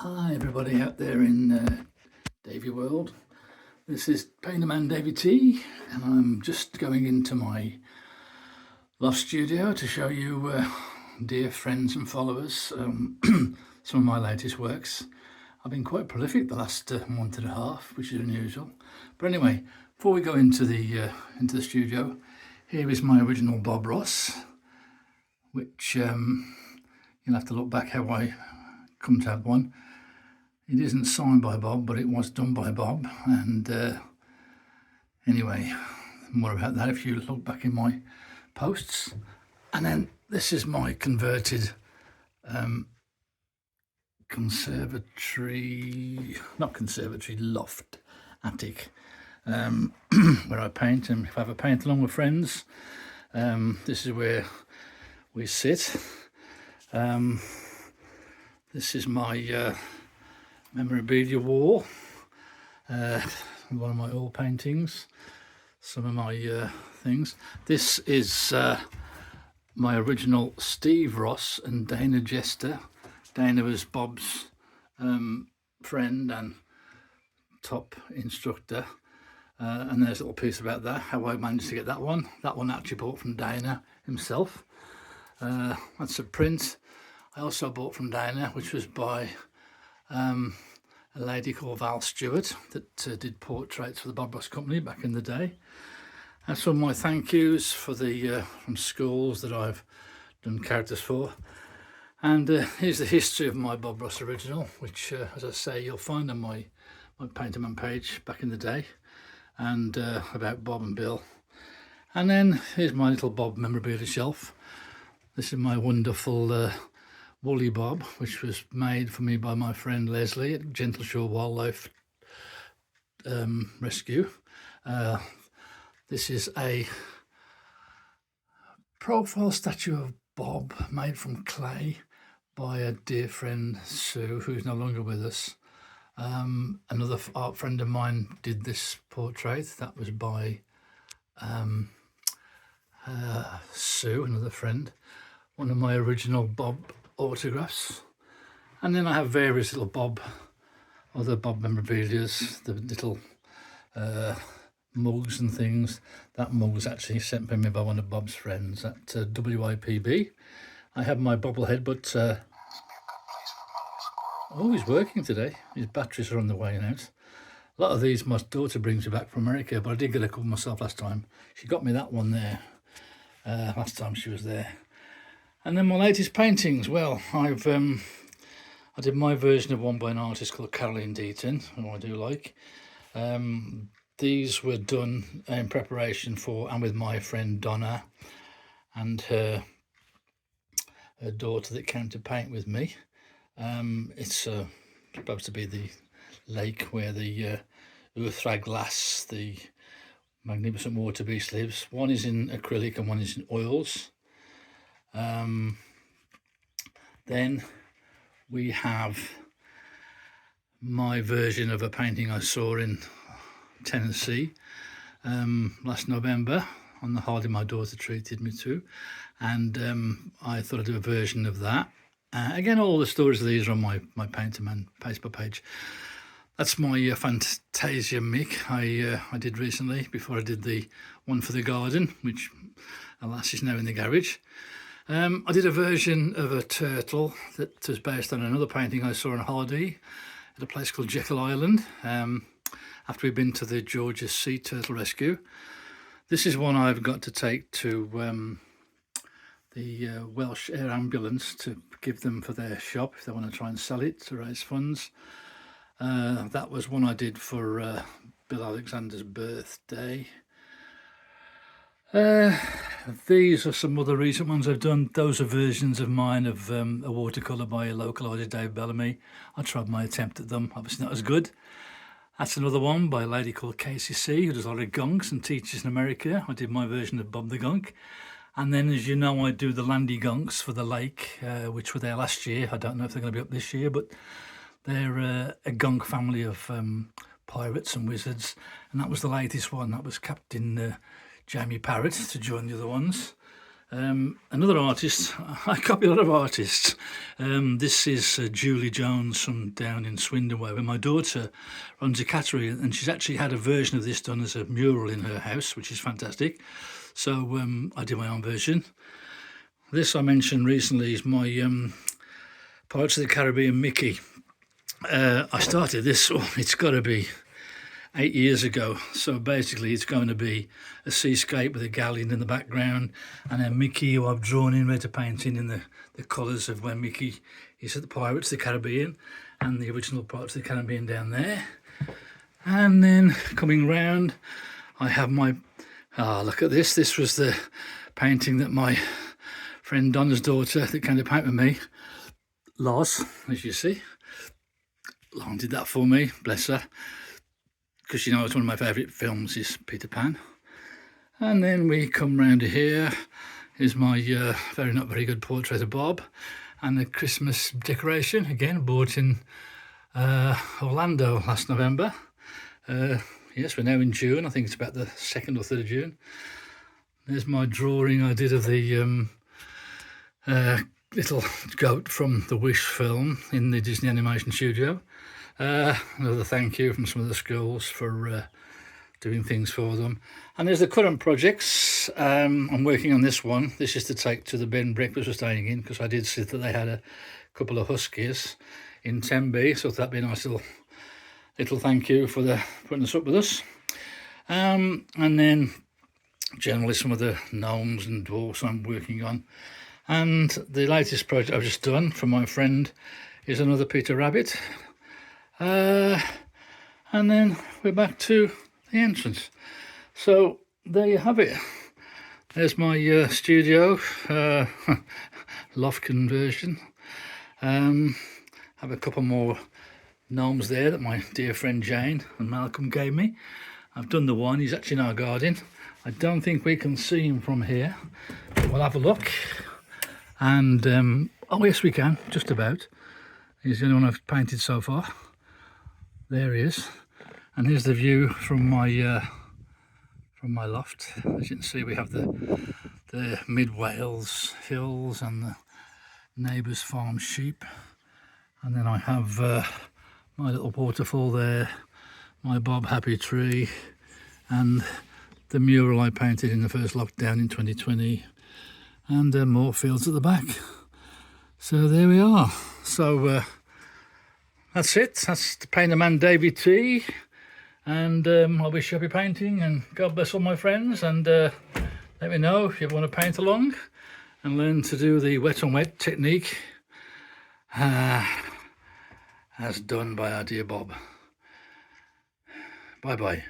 Hi everybody out there in Davy world. This is Painterman DavyT and I'm just going into my loft studio to show you dear friends and followers some of my latest works. I've been quite prolific the last month and a half, which is unusual. But anyway, before we go into the studio, here is my original Bob Ross, which you'll have to look back how I come to have one. It isn't signed by Bob, but it was done by Bob. And anyway, more about that if you look back in my posts. And then this is my converted loft attic, where I paint. And if I have a paint along with friends, this is where we sit. This is my memorabilia wall, one of my oil paintings, some of my things. This is my original Steve Ross and Dana Jester. Dana was Bob's friend and top instructor, and there's a little piece about that, how I managed to get that one. That one actually bought from Dana himself. That's a print I also bought from Dana, which was by a lady called Val Stewart that did portraits for the Bob Ross Company back in the day. And some of my thank yous for the from schools that I've done characters for. And here's the history of my Bob Ross original, which, as I say, you'll find on my Painterman page back in the day, and about Bob and Bill. And then here's my little Bob memorabilia shelf. This is my wonderful woolly Bob, which was made for me by my friend Leslie at Gentleshore Wildlife Rescue. This is a profile statue of Bob made from clay by a dear friend Sue, who's no longer with us. Another art friend of mine did this portrait. That was by Sue, another friend. One of my original Bob autographs. And then I have various little other Bob memorabilias, the little mugs and things. That mug was actually sent to me by one of Bob's friends at WIPB. I have my bobblehead, but oh, he's working today. His batteries are on the way out. A lot of these my daughter brings me back from America, but I did get a couple myself last time. She got me that one there last time she was there. And then my latest paintings. Well, I did my version of one by an artist called Caroline Deaton, who I do like. These were done in preparation for, and with my friend Donna and her daughter that came to paint with me. It's supposed to be the lake where the Urthrag Lass, the magnificent water beast, lives. One is in acrylic and one is in oils. Then we have my version of a painting I saw in Tennessee last November on the holiday my daughter treated me to, and I thought I'd do a version of that. Again, all the stories of these are on my Painterman Facebook page. That's my Fantasia mic I did recently before I did the one for the garden, which alas is now in the garage. I did a version of a turtle that was based on another painting I saw on holiday at a place called Jekyll Island, after we'd been to the Georgia Sea Turtle Rescue. This is one I've got to take to the Welsh Air Ambulance to give them for their shop if they want to try and sell it to raise funds. That was one I did for Bill Alexander's birthday. These are some other recent ones I've done. Those are versions of mine of a watercolour by a local artist, Dave Bellamy. I tried my attempt at them, obviously not as good. That's another one by a lady called Casey C, who does a lot of gunks and teaches in America. I did my version of Bob the Gunk. And then, as you know, I do the Landy Gunks for the lake, which were there last year. I don't know if they're going to be up this year, but they're a gunk family of pirates and wizards. And that was the latest one. That was Captain Jamie Parrott to join the other ones. Another artist, I copy a lot of artists. This is Julie Jones from down in Swindon way, where my daughter runs a cattery, and she's actually had a version of this done as a mural in her house, which is fantastic. So I did my own version. This I mentioned recently is my Pirates of the Caribbean Mickey. I started this, it's got to be 8 years ago. So basically it's going to be a seascape with a galleon in the background, and then Mickey, who I've drawn in red painting in the colours of when Mickey is at the Pirates of the Caribbean, and the original Pirates of the Caribbean down there. And then coming round, I have my, look at this. This was the painting that my friend Donna's daughter that came to paint with me, Loz, as you see. Long did that for me, bless her, because you know it's one of my favourite films is Peter Pan. And then we come round to here is my not very good portrait of Bob, and the Christmas decoration, again bought in Orlando last November. Yes, we're now in June. I think it's about the 2nd or 3rd of June. There's my drawing I did of the little goat from the Wish film in the Disney Animation Studio. Another thank you from some of the schools for doing things for them. And there's the current projects. I'm working on this one. This is to take to the bed and breakfast we're staying in, because I did see that they had a couple of huskies in Tembe, so that'd be a nice little thank you for putting this up with us. And then generally some of the gnomes and dwarfs I'm working on. And the latest project I've just done for my friend is another Peter Rabbit. And then we're back to the entrance. So there you have it. There's my studio, loft conversion. Have a couple more gnomes there that my dear friend Jane and Malcolm gave me. I've done the one, he's actually in our garden. I don't think we can see him from here, but we'll have a look. And oh yes, we can, just about. He's the only one I've painted so far. There he is, and here's the view from my loft. As you can see, we have the Mid Wales hills and the neighbour's farm sheep, and then I have my little waterfall there, my Bob Happy tree, and the mural I painted in the first lockdown in 2020, and more fields at the back. So there we are. So that's it. That's the Painterman DavyT, and I wish you happy painting, and God bless all my friends, and let me know if you ever want to paint along and learn to do the wet on wet technique as done by our dear Bob. Bye bye.